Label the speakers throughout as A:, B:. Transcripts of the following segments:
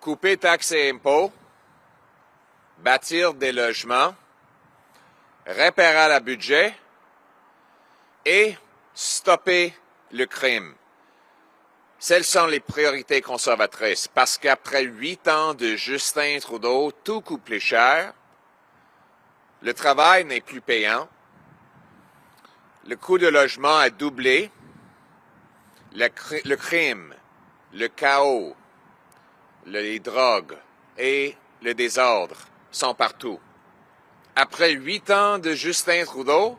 A: couper taxes et impôts, bâtir des logements, réparer le budget et stopper le crime. Celles sont les priorités conservatrices parce qu'après 8 ans de Justin Trudeau, tout coûte plus cher, le travail n'est plus payant, le coût de logement a doublé, le crime, le chaos, les drogues et le désordre sont partout. Après 8 ans de Justin Trudeau,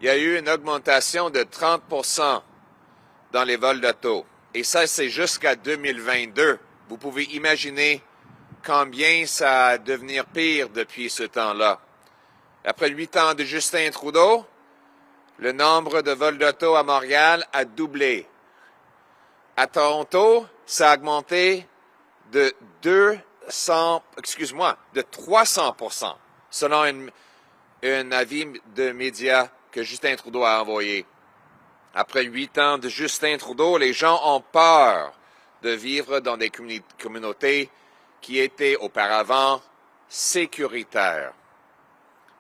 A: il y a eu une augmentation de 30% dans les vols d'auto. Et ça, c'est jusqu'à 2022. Vous pouvez imaginer combien ça va devenir pire depuis ce temps-là. Après 8 ans de Justin Trudeau, le nombre de vols d'auto à Montréal a doublé. À Toronto, ça a augmenté de 300%, selon un avis de médias que Justin Trudeau a envoyé. Après 8 ans de Justin Trudeau, les gens ont peur de vivre dans des communautés qui étaient auparavant sécuritaires.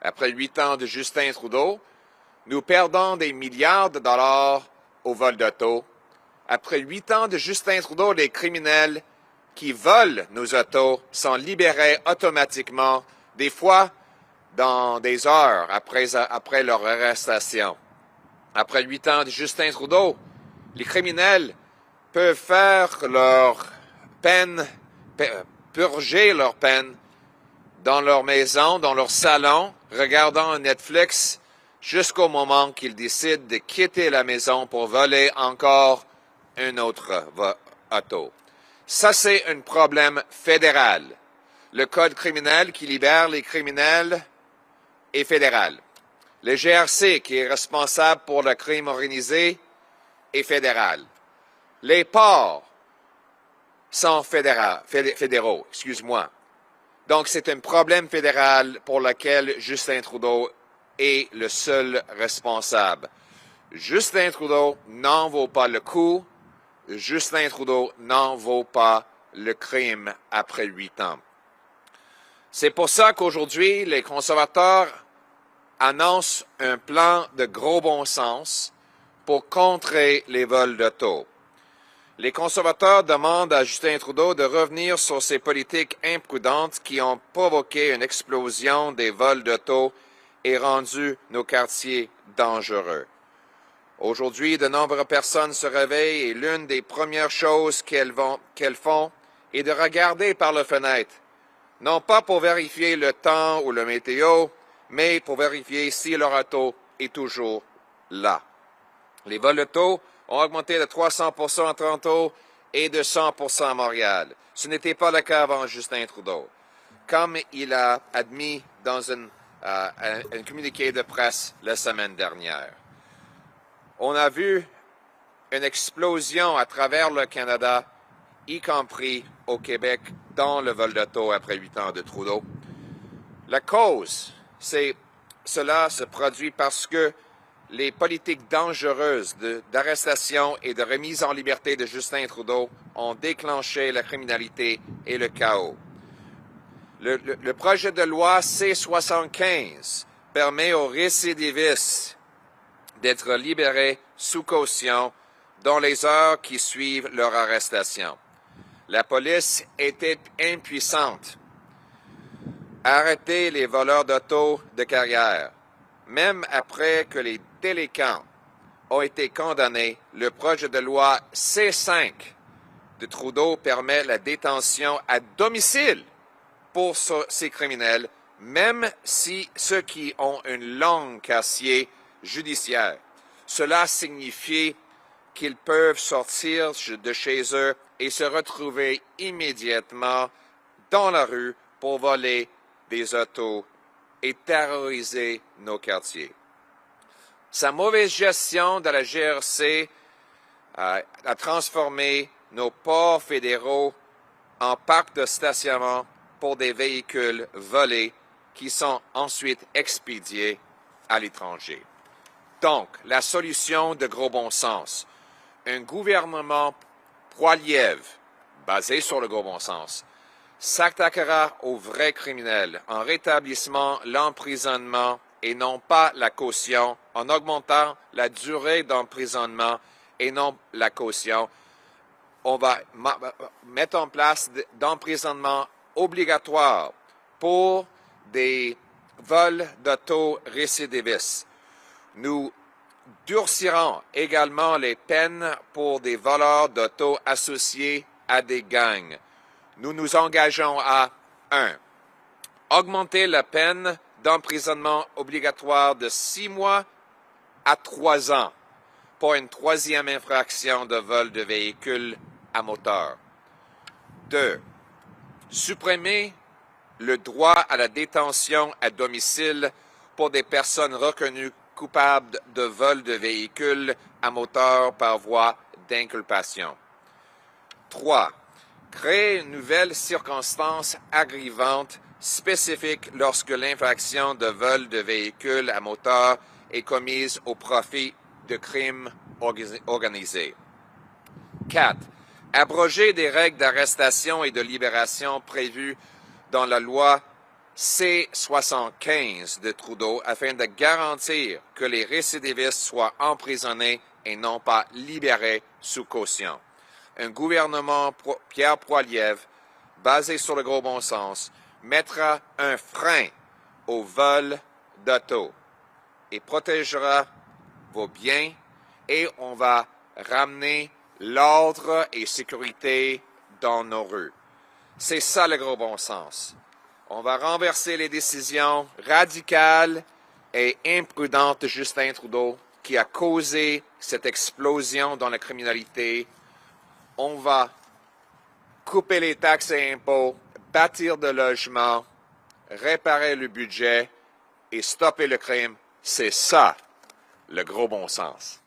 A: Après 8 ans de Justin Trudeau, nous perdons des milliards de dollars au vol d'auto. Après 8 ans de Justin Trudeau, les criminels qui volent nos autos sont libérés automatiquement, des fois dans des heures après leur arrestation. Après 8 ans de Justin Trudeau, les criminels peuvent faire leur peine, purger leur peine dans leur maison, dans leur salon, regardant Netflix, jusqu'au moment qu'ils décident de quitter la maison pour voler encore un autre auto. Ça, c'est un problème fédéral. Le code criminel qui libère les criminels est fédéral. Le GRC, qui est responsable pour le crime organisé, est fédéral. Les ports sont fédéraux. Donc, c'est un problème fédéral pour lequel Justin Trudeau est le seul responsable. Justin Trudeau n'en vaut pas le coup. Justin Trudeau n'en vaut pas le crime après 8 ans. C'est pour ça qu'aujourd'hui, les conservateurs annonce un plan de gros bon sens pour contrer les vols d'auto. Les conservateurs demandent à Justin Trudeau de revenir sur ces politiques imprudentes qui ont provoqué une explosion des vols d'auto et rendu nos quartiers dangereux. Aujourd'hui, de nombreuses personnes se réveillent et l'une des premières choses qu'elles font est de regarder par la fenêtre, non pas pour vérifier le temps ou le météo, mais pour vérifier si leur auto est toujours là. Les vols d'auto ont augmenté de 300% à Toronto et de 100% à Montréal. Ce n'était pas le cas avant Justin Trudeau, comme il a admis dans un communiqué de presse la semaine dernière. On a vu une explosion à travers le Canada, y compris au Québec, dans le vol d'auto après 8 ans de Trudeau. La cause, cela se produit parce que les politiques dangereuses d'arrestation et de remise en liberté de Justin Trudeau ont déclenché la criminalité et le chaos. Le projet de loi C-75 permet aux récidivistes d'être libérés sous caution dans les heures qui suivent leur arrestation. La police était impuissante. Arrêter les voleurs d'auto de carrière. Même après que les délinquants ont été condamnés, le projet de loi C-5 de Trudeau permet la détention à domicile pour ces criminels, même si ceux qui ont un long casier judiciaire. Cela signifie qu'ils peuvent sortir de chez eux et se retrouver immédiatement dans la rue pour voler des autos et terroriser nos quartiers. Sa mauvaise gestion de la GRC a transformé nos ports fédéraux en parcs de stationnement pour des véhicules volés qui sont ensuite expédiés à l'étranger. Donc, la solution de gros bon sens, un gouvernement Poilievre, basé sur le gros bon sens, s'attaquera aux vrais criminels en rétablissant l'emprisonnement et non pas la caution, en augmentant la durée d'emprisonnement et non la caution. On va mettre en place d'emprisonnement obligatoire pour des vols d'auto récidivistes. Nous durcirons également les peines pour des voleurs d'auto associés à des gangs. Nous nous engageons à 1. Augmenter la peine d'emprisonnement obligatoire de 6 mois à 3 ans pour une troisième infraction de vol de véhicule à moteur. 2. Supprimer le droit à la détention à domicile pour des personnes reconnues coupables de vol de véhicule à moteur par voie d'inculpation. 3. Créer une nouvelle circonstance aggravante spécifique lorsque l'infraction de vol de véhicule à moteur est commise au profit de crimes organisés. 4. Abroger des règles d'arrestation et de libération prévues dans la loi C-75 de Trudeau afin de garantir que les récidivistes soient emprisonnés et non pas libérés sous caution. Un gouvernement Pierre Poilievre, basé sur le gros bon sens, mettra un frein au vol d'auto et protégera vos biens et on va ramener l'ordre et sécurité dans nos rues. C'est ça le gros bon sens. On va renverser les décisions radicales et imprudentes de Justin Trudeau qui a causé cette explosion dans la criminalité. On va couper les taxes et impôts, bâtir de logements, réparer le budget et stopper le crime. C'est ça le gros bon sens.